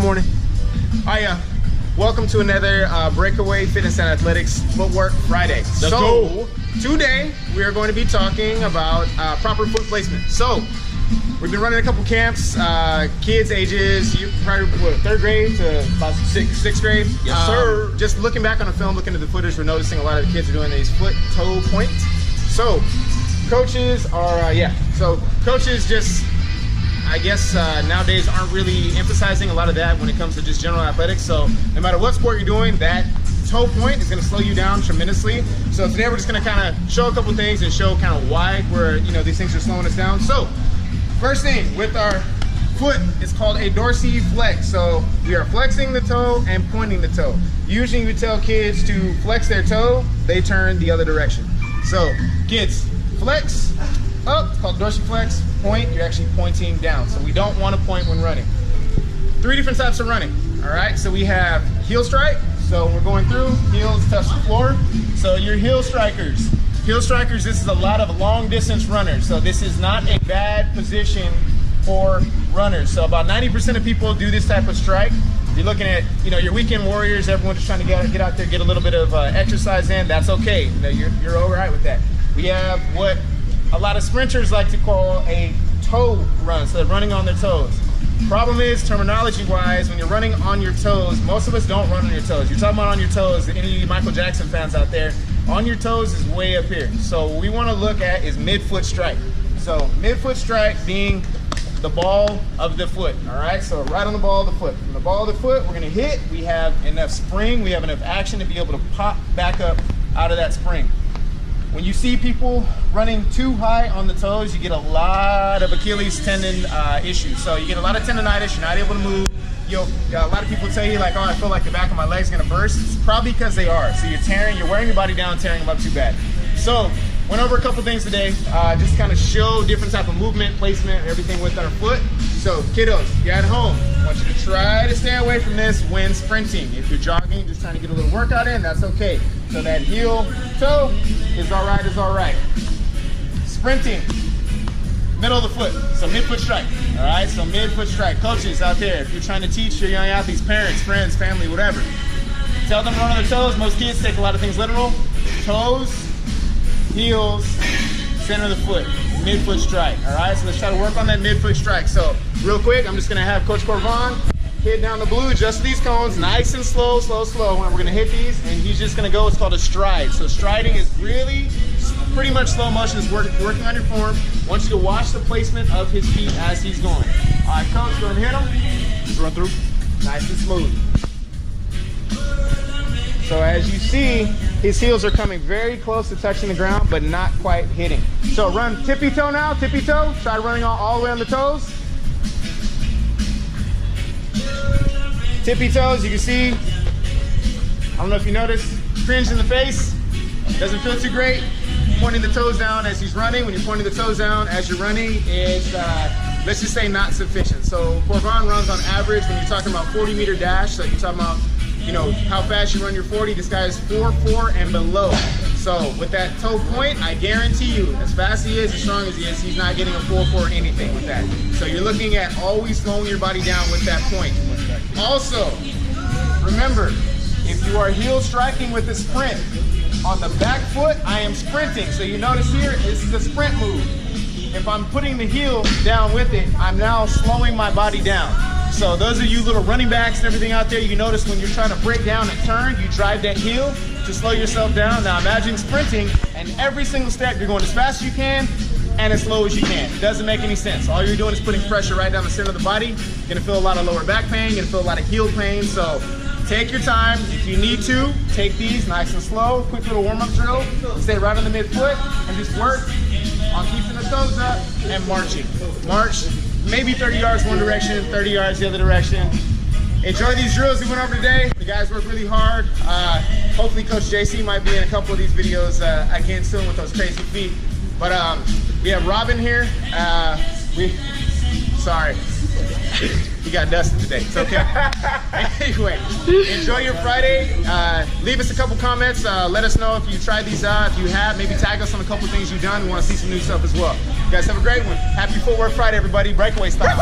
Good morning. Welcome to another Breakaway Fitness and Athletics Footwork Friday. Today we are going to be talking about proper foot placement. So we've been running a couple camps, kids ages probably third grade to about sixth grade. Yes, sir. Just looking back on the film, looking at the footage, we're noticing a lot of the kids are doing these foot toe points. So coaches are coaches just, I guess nowadays aren't really emphasizing a lot of that when it comes to just general athletics. So no matter what sport you're doing, that toe point is going to slow you down tremendously. So today we're just going to kind of show a couple things and show kind of why these things are slowing us down. So first thing with our foot is called a dorsiflex. So we are flexing the toe and pointing the toe. Usually we tell kids to flex their toe, they turn the other direction. So kids, flex up, it's called dorsiflex. Point, you're actually pointing down. So we don't want to point when running. 3 different types of running. All right, so we have heel strike. So we're going through, heels touch the floor. So your heel strikers. Heel strikers, this is a lot of long distance runners. So this is not a bad position for runners. So about 90% of people do this type of strike. If you're looking at, your weekend warriors, everyone just trying to get out there, get a little bit of exercise in, that's okay. You're all right with that. We have what a lot of sprinters like to call a toe run, so they're running on their toes. Problem is, terminology-wise, when you're running on your toes, most of us don't run on your toes. You're talking about on your toes, any of you Michael Jackson fans out there, on your toes is way up here. So what we want to look at is mid-foot strike. So mid-foot strike being the ball of the foot, all right? So right on the ball of the foot. From the ball of the foot, we're gonna hit, we have enough spring, we have enough action to be able to pop back up out of that spring. When you see people running too high on the toes, you get a lot of Achilles tendon issues. So you get a lot of tendonitis, you're not able to move. A lot of people tell you like, oh, I feel like the back of my leg's gonna burst. It's probably because they are. So you're wearing your body down, tearing them up too bad. So went over a couple things today, just kind of show different type of movement, placement, everything with our foot. So kiddos, you're at home, I want you to try to stay away from this when sprinting. If you're jogging, just trying to get a little workout in, that's okay. So that heel toe is all right, Sprinting, middle of the foot, so mid-foot strike, all right? So mid-foot strike. Coaches out there, if you're trying to teach your young athletes, parents, friends, family, whatever, tell them to run on their toes. Most kids take a lot of things literal. Toes, heels, center of the foot, mid-foot strike, all right? So let's try to work on that mid-foot strike. So real quick, I'm just gonna have Coach Corvon hit down the blue, just these cones, nice and slow. And we're gonna hit these, and he's just gonna go, it's called a stride. So striding is really pretty much slow motion, is working on your form. I want you to watch the placement of his feet as he's going. All right, Coach, go ahead and hit him. Just run through, nice and smooth. So as you see, his heels are coming very close to touching the ground, but not quite hitting. So run tippy toe now, tippy toe. Try running all the way on the toes. Tippy toes, you can see, I don't know if you noticed, cringe in the face, doesn't feel too great. Pointing the toes down as he's running. When you're pointing the toes down as you're running, it's, let's just say not sufficient. So Corvon runs on average, when you're talking about 40-meter dash, so you're talking about, how fast you run your 40, this guy is 4.4 and below. So with that toe point, I guarantee you, as fast as he is, as strong as he is, he's not getting a 4.4 or anything with that. So you're looking at always slowing your body down with that point. Also, remember, if you are heel striking with a sprint, on the back foot, I am sprinting. So you notice here, this is a sprint move. If I'm putting the heel down with it, I'm now slowing my body down. So those of you little running backs and everything out there, you notice when you're trying to break down and turn, you drive that heel to slow yourself down. Now imagine sprinting, and every single step, you're going as fast as you can and as slow as you can. It doesn't make any sense. All you're doing is putting pressure right down the center of the body. You're gonna feel a lot of lower back pain, you're gonna feel a lot of heel pain. So take your time. If you need to, take these nice and slow. Quick little warm-up drill. Stay right on the midfoot and just work on keeping the toes up and marching. March maybe 30 yards one direction, 30 yards the other direction. Enjoy these drills we went over today. The guys work really hard. Hopefully Coach JC might be in a couple of these videos again soon with those crazy feet. But we have Robin here. Sorry. He got dusted today. It's okay. Anyway, enjoy your Friday. Leave us a couple comments. Let us know if you tried these out. If you have, maybe tag us on a couple things you've done. We want to see some new stuff as well. You guys have a great one. Happy Footwork Friday, everybody. Breakaway style.